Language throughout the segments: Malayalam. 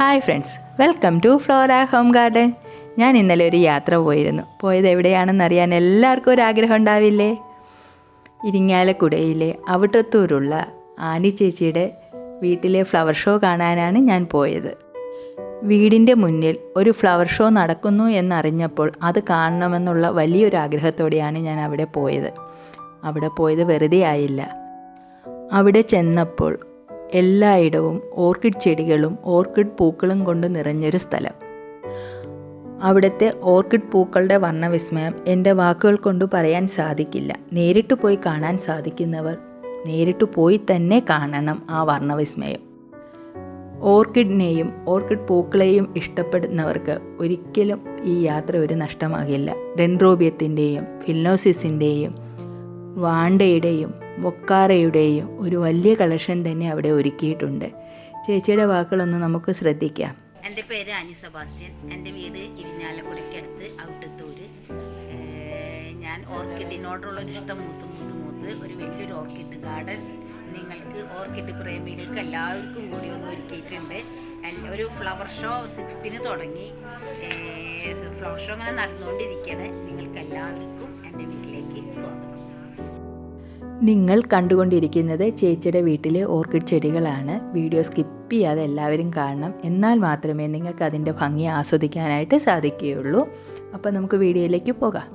Hi friends, welcome to Flora Home Garden. ഞാൻ ഇന്നലെ ഒരു യാത്ര പോയത് എവിടെയാണെന്നറിയാൻ എല്ലാവർക്കും ഒരു ആഗ്രഹം ഉണ്ടാവില്ലേ? ഇരിങ്ങാലക്കുടയിലെ അവിട്ടത്തൂരുള്ള ആനി ചേച്ചിയുടെ വീട്ടിലെ ഫ്ലവർ ഷോ കാണാനാണ് ഞാൻ പോയത്. വീടിൻ്റെ മുന്നിൽ ഒരു ഫ്ലവർ ഷോ നടക്കുന്നു എന്നറിഞ്ഞപ്പോൾ അത് കാണണമെന്നുള്ള വലിയൊരു ആഗ്രഹത്തോടെയാണ് ഞാൻ അവിടെ പോയത് വെറുതെ ആയില്ല. അവിടെ ചെന്നപ്പോൾ എല്ലായിടവും ഓർക്കിഡ് ചെടികളും ഓർക്കിഡ് പൂക്കളും കൊണ്ട് നിറഞ്ഞൊരു സ്ഥലം. അവിടുത്തെ ഓർക്കിഡ് പൂക്കളുടെ വർണ്ണവിസ്മയം എൻ്റെ വാക്കുകൾ കൊണ്ട് പറയാൻ സാധിക്കില്ല. നേരിട്ട് പോയി കാണാൻ സാധിക്കുന്നവർ നേരിട്ട് പോയി തന്നെ കാണണം ആ വർണ്ണവിസ്മയം. ഓർക്കിഡിനെയും ഓർക്കിഡ് പൂക്കളെയും ഇഷ്ടപ്പെടുന്നവർക്ക് ഒരിക്കലും ഈ യാത്ര ഒരു നഷ്ടമാകില്ല. ഡെൻഡ്രോബിയത്തിൻ്റെയും ഫിലോസിസിൻ്റെയും വാണ്ടയുടെയും ബൊക്കാറയുടെയും ഒരു വലിയ കളക്ഷൻ തന്നെ അവിടെ ഒരുക്കിയിട്ടുണ്ട്. ചേച്ചിയുടെ വാക്കുകളൊന്ന് നമുക്ക് ശ്രദ്ധിക്കാം. എൻ്റെ പേര് ആനി സെബാസ്റ്റ്യൻ. എൻ്റെ വീട് ഇരിഞ്ഞാലക്കുടയ്ക്കടുത്ത് ഔട്ടത്തൂര്. ഞാൻ ഓർക്കിഡിനോടുള്ളൊരു ഇഷ്ടം മൂത്ത് ഒരു വലിയൊരു ഓർക്കിഡ് ഗാർഡൻ നിങ്ങൾക്ക് ഓർക്കിഡ് പ്രേമികൾക്ക് എല്ലാവർക്കും കൂടി ഒന്ന് ഒരുക്കിയിട്ടുണ്ട്. ഒരു ഫ്ലവർ ഷോ 6th തുടങ്ങി. ഫ്ലവർ ഷോ അങ്ങനെ നടന്നുകൊണ്ടിരിക്കുകയാണ്. നിങ്ങൾക്ക് എല്ലാവർക്കും എൻ്റെ വീട്ടിലേക്ക് സ്വാഗതം. നിങ്ങൾ കണ്ടുകൊണ്ടിരിക്കുന്നത് ചേച്ചിയുടെ വീട്ടിലെ ഓർക്കിഡ് ചെടികളാണ്. വീഡിയോ സ്കിപ്പ് ചെയ്യാതെ എല്ലാവരും കാണണം. എന്നാൽ മാത്രമേ നിങ്ങൾക്ക് അതിൻ്റെ ഭംഗി ആസ്വദിക്കാനായിട്ട് സാധിക്കുകയുള്ളൂ. അപ്പോൾ നമുക്ക് വീഡിയോയിലേക്ക് പോകാം.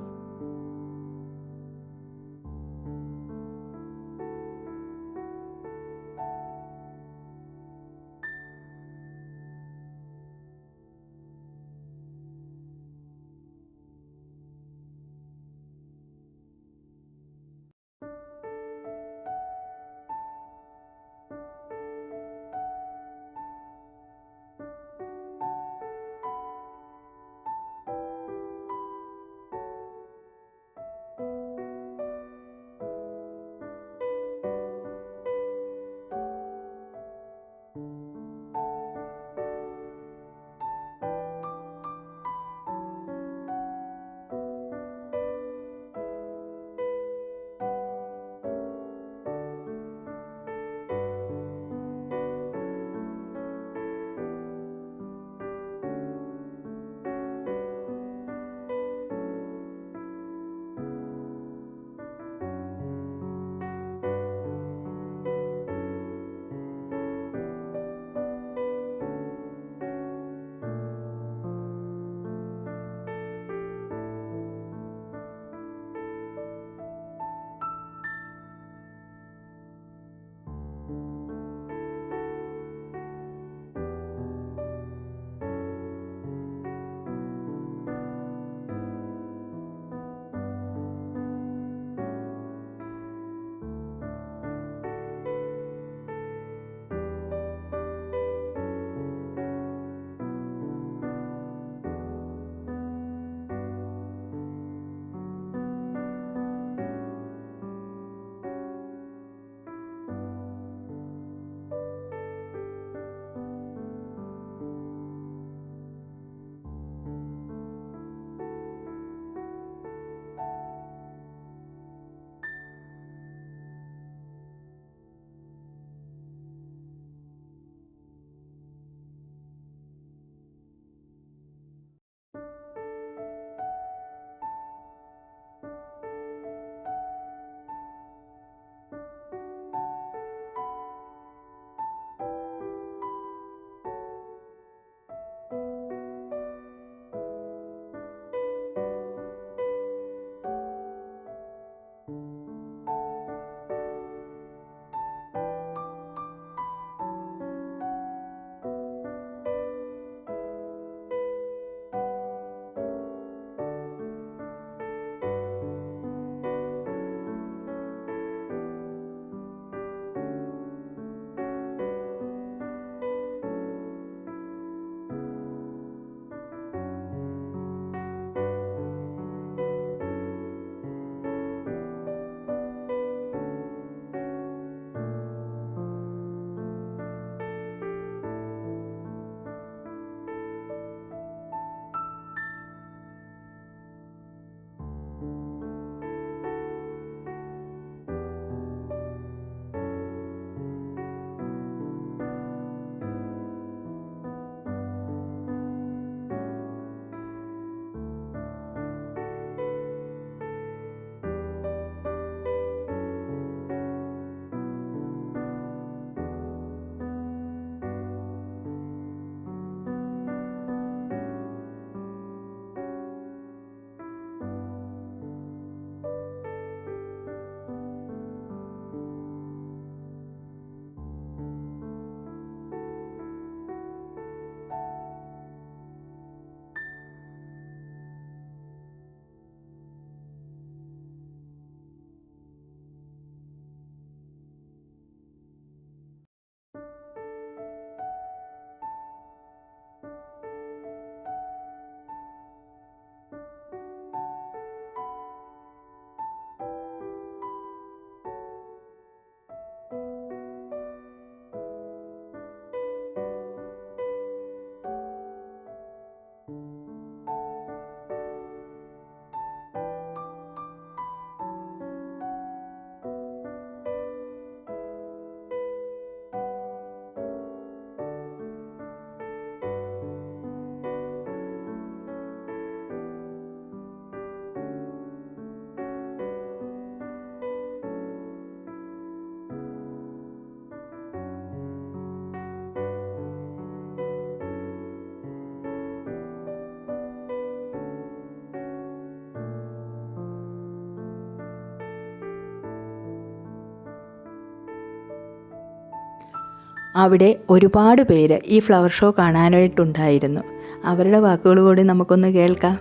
അവിടെ ഒരുപാട് പേര് ഈ ഫ്ലവർ ഷോ കാണാനായിട്ടുണ്ടായിരുന്നു. അവരുടെ വാക്കുകൾ കൂടി നമുക്കൊന്ന് കേൾക്കാം.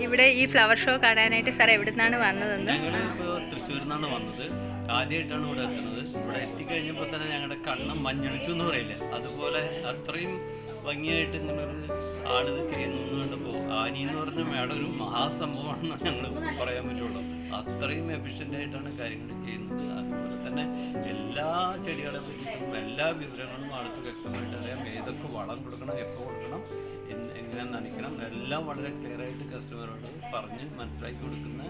ഇവിടെ ഈ ഫ്ലവർ ഷോ കാണാനായിട്ട് സാർ എവിടെ നിന്നാണ് വന്നതെന്ന്? ഞങ്ങളിപ്പോൾ തൃശ്ശൂരിൽ നിന്നാണ് വന്നത്. ആദ്യമായിട്ടാണ് ഇവിടെ എത്തുന്നത്. ഇവിടെ എത്തിക്കഴിഞ്ഞപ്പോൾ തന്നെ ഞങ്ങളുടെ കണ്ണ് മഞ്ഞളിച്ചു എന്ന് പറയില്ല, അതുപോലെ അത്രയും ഭംഗിയായിട്ട് ഇങ്ങനൊരു ആളിത് ചെയ്യുന്നു എന്ന് കണ്ടപ്പോൾ ആനി എന്ന് പറഞ്ഞ മേഡം ഒരു മഹാസംഭവമാണെന്ന് ഞങ്ങൾ പറയാൻ പറ്റുള്ളൂ. അത്രയും എഫിഷ്യൻ്റായിട്ടാണ് കാര്യങ്ങൾ ചെയ്യുന്നത്. അതുപോലെ തന്നെ എല്ലാ ചെടികളെ പറ്റിയിട്ടും എല്ലാ വിവരങ്ങളും ആൾക്ക് വ്യക്തമായിട്ട് അറിയാം. ഏതൊക്കെ വളം കൊടുക്കണം, എപ്പോൾ കൊടുക്കണം, എങ്ങനെ നനയ്ക്കണം, എല്ലാം വളരെ ക്ലിയറായിട്ട് കസ്റ്റമറോട് പറഞ്ഞ് മനസ്സിലാക്കി കൊടുക്കുന്ന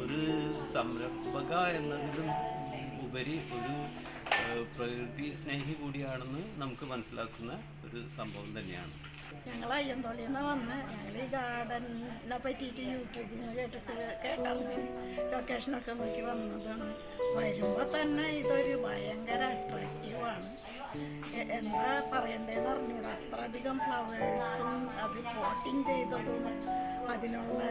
ഒരു സംരംഭക എന്നതിലും ഉപരി ഒരു പ്രകൃതി സ്നേഹി കൂടിയാണെന്ന് നമുക്ക് മനസ്സിലാക്കുന്ന ഒരു സംഭവം തന്നെയാണ്. ഞങ്ങൾ അയ്യന്തോളിയിൽ നിന്ന് വന്ന് ഞങ്ങൾ ഈ ഗാർഡനെ പറ്റിയിട്ട് യൂട്യൂബിൽ നിന്ന് കേട്ടായിരുന്നു. ലൊക്കേഷനൊക്കെ നോക്കി വന്നതാണ്. വരുമ്പോൾ തന്നെ ഇതൊരു ഭയങ്കര അട്രാക്റ്റീവാണ്. എന്താ പറയണ്ടേന്ന് അറിഞ്ഞൂട. അത്രയധികം ഫ്ലവേഴ്സും അത് പോട്ടിങ് ചെയ്തതും അതിനുള്ള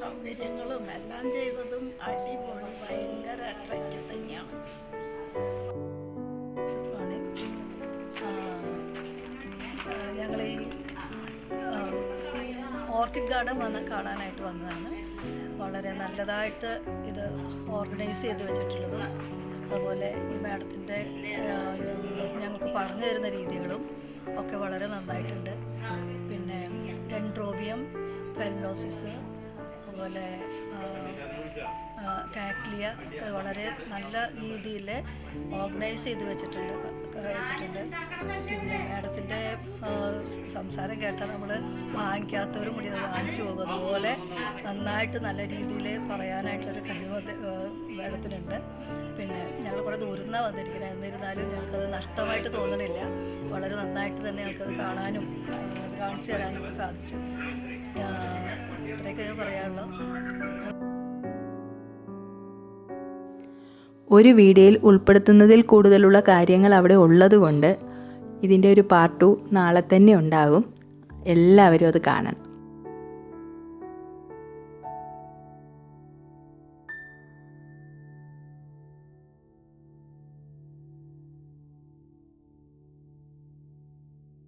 സൗകര്യങ്ങളും എല്ലാം ചെയ്തതും അടിപൊളി, ഭയങ്കര അട്രാക്റ്റീവ് തന്നെയാണ്. ഞങ്ങൾ ഈ ഓർക്കിഡ് ഗാർഡൻ കാണാനായിട്ട് വന്നതാണ്. വളരെ നല്ലതായിട്ട് ഇത് ഓർഗനൈസ് ചെയ്ത് വെച്ചിട്ടുള്ളതും അതുപോലെ ഈ മാഡത്തിൻ്റെ ഞങ്ങൾക്ക് പറഞ്ഞു തരുന്ന രീതികളും ഒക്കെ വളരെ നന്നായിട്ടുണ്ട്. പിന്നെ ഡെൻഡ്രോബിയം, പെൻലോസിസ്, അതുപോലെ കാക്ലിയ ഒക്കെ വളരെ നല്ല രീതിയിൽ ഓർഗനൈസ് ചെയ്ത് വെച്ചിട്ടുണ്ട്. പിന്നെ മാഡത്തിൻ്റെ സംസാരം കേട്ടാൽ നമ്മൾ വാങ്ങിക്കാത്തവരും കൂടി അത് വാങ്ങിച്ചു പോകും. അതുപോലെ നന്നായിട്ട് നല്ല രീതിയിൽ പറയാനായിട്ടൊരു കഴിവ് മാഡത്തിനുണ്ട്. പിന്നെ ഞങ്ങൾ കുറേ ദൂരം നിന്നാണ് വന്നിരിക്കുന്നത്. എന്നിരുന്നാലും ഞങ്ങൾക്കത് നഷ്ടമായിട്ട് തോന്നണില്ല. വളരെ നന്നായിട്ട് തന്നെ ഞങ്ങൾക്കത് കാണാനും കാണിച്ചു തരാനൊക്കെ സാധിച്ചു. ഇത്രയൊക്കെ പറയാനുള്ളൂ. ഒരു വീഡിയോയിൽ ഉൾപ്പെടുത്തുന്നതിൽ കൂടുതലുള്ള കാര്യങ്ങൾ അവിടെ ഉള്ളതുകൊണ്ട് ഇതിൻ്റെ ഒരു പാർട്ട് 2 നാളെ തന്നെ ഉണ്ടാകും. എല്ലാവരും അത് കാണണം.